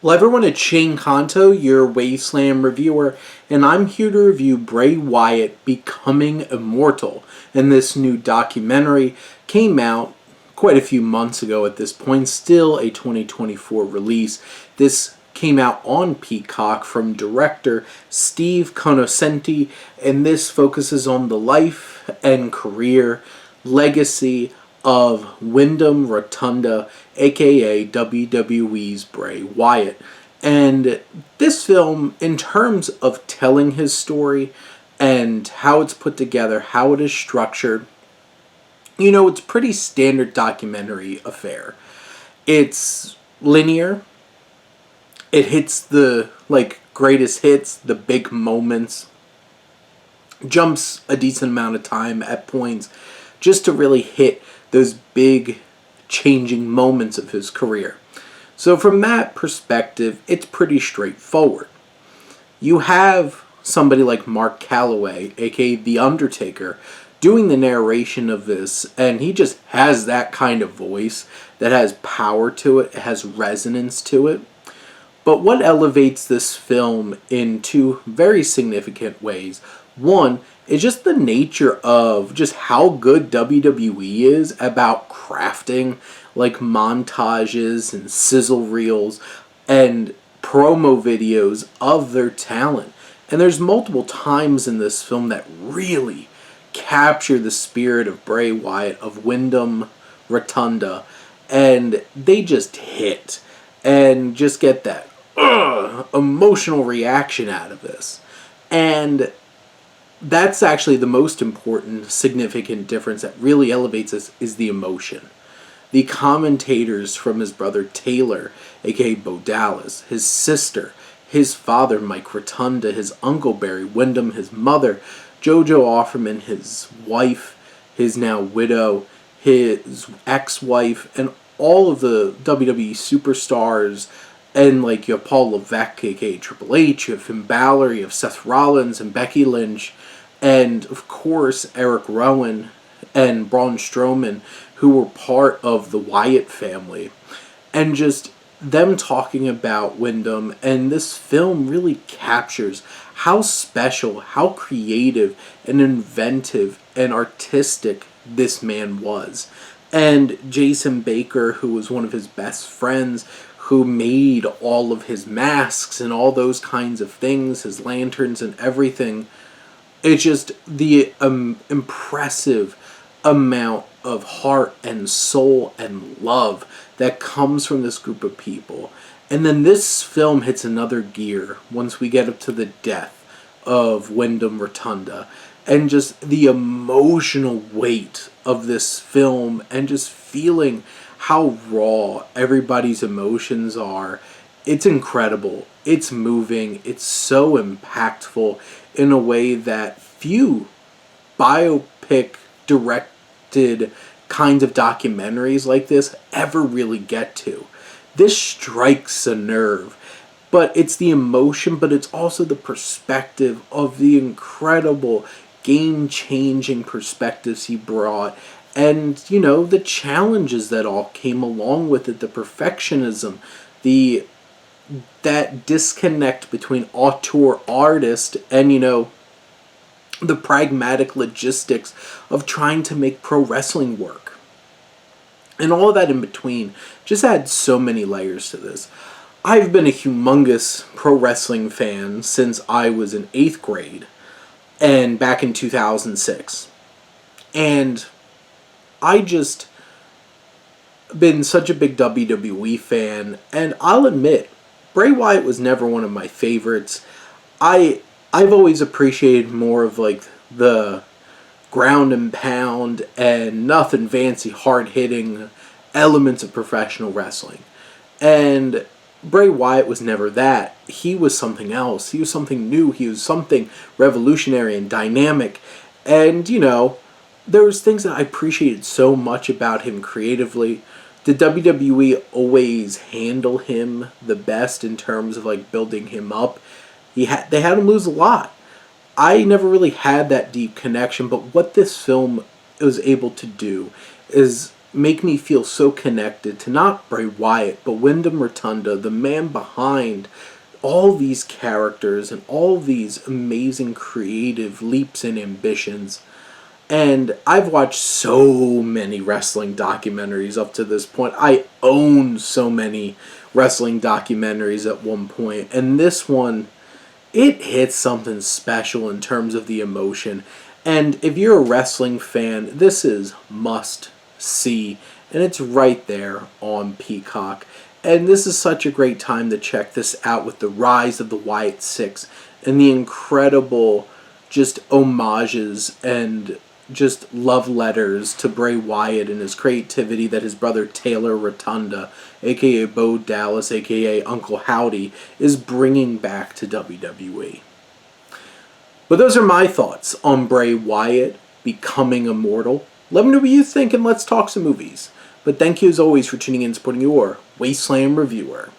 Well, everyone, it's Shane Kanto, your Wasteland reviewer, and I'm here to review Bray Wyatt Becoming Immortal. And this new documentary came out quite a few months ago at this point, still a 2024 release. This came out on Peacock from director Steve Conoscenti, and this focuses on the life and career legacy of Windham Rotunda, aka WWE's Bray Wyatt. And this film, in terms of telling his story and how it's put together, how it is structured, it's pretty standard documentary affair. It's linear. It hits the greatest hits, the big moments, jumps a decent amount of time at points just to really hit those big changing moments of his career. So from that perspective, it's pretty straightforward. You have somebody like Mark Calloway, aka The Undertaker, doing the narration of this, and he just has that kind of voice that has power to it, it has resonance to it. But what elevates this film in two very significant ways. One is just the nature of just how good WWE is about crafting montages and sizzle reels and promo videos of their talent. And there's multiple times in this film that really capture the spirit of Bray Wyatt, of Windham Rotunda, and they just hit and just get that emotional reaction out of this. And that's actually the most important, significant difference that really elevates this is the emotion. The commentators from his brother Taylor, aka Bo Dallas, his sister, his father Mike Rotunda, his uncle Barry Windham, his mother Jojo Offerman, his wife, his now widow, his ex-wife, and all of the WWE superstars. And you have Paul Levesque, aka Triple H, you have Finn Balor, you have Seth Rollins and Becky Lynch, and of course Eric Rowan and Braun Strowman, who were part of the Wyatt family. And just them talking about Windham, and this film really captures how special, how creative and inventive and artistic this man was. And Jason Baker, who was one of his best friends, who made all of his masks and all those kinds of things, his lanterns and everything. It's just the impressive amount of heart and soul and love that comes from this group of people. And then this film hits another gear once we get up to the death of Windham Rotunda. And just the emotional weight of this film and just feeling how raw everybody's emotions are. It's incredible. It's moving. It's so impactful in a way that few biopic directed kinds of documentaries like this ever really get to. This strikes a nerve. But it's the emotion, but it's also the perspective of the incredible game-changing perspectives he brought. And, the challenges that all came along with it, the perfectionism, that disconnect between auteur artist and, the pragmatic logistics of trying to make pro wrestling work. And all of that in between just adds so many layers to this. I've been a humongous pro wrestling fan since I was in 8th grade and back in 2006. And I just been such a big WWE fan, and I'll admit, Bray Wyatt was never one of my favorites. I've always appreciated more of the ground and pound and nothing fancy, hard hitting elements of professional wrestling. And Bray Wyatt was never that. He was something else. He was something new. He was something revolutionary and dynamic. And, there was things that I appreciated so much about him creatively. Did WWE always handle him the best in terms of building him up? They had him lose a lot. I never really had that deep connection, but what this film was able to do is make me feel so connected to not Bray Wyatt, but Windham Rotunda, the man behind all these characters and all these amazing creative leaps and ambitions. And I've watched so many wrestling documentaries up to this point. I own so many wrestling documentaries at one point. And this one, it hits something special in terms of the emotion. And if you're a wrestling fan, this is must see. And it's right there on Peacock. And this is such a great time to check this out with the rise of the Wyatt Six and the incredible just homages and just love letters to Bray Wyatt and his creativity that his brother Taylor Rotunda, aka Bo Dallas, aka Uncle Howdy, is bringing back to WWE. But those are my thoughts on Bray Wyatt becoming immortal. Let me know what you think and let's talk some movies. But thank you as always for tuning in and supporting your Wasteland reviewer.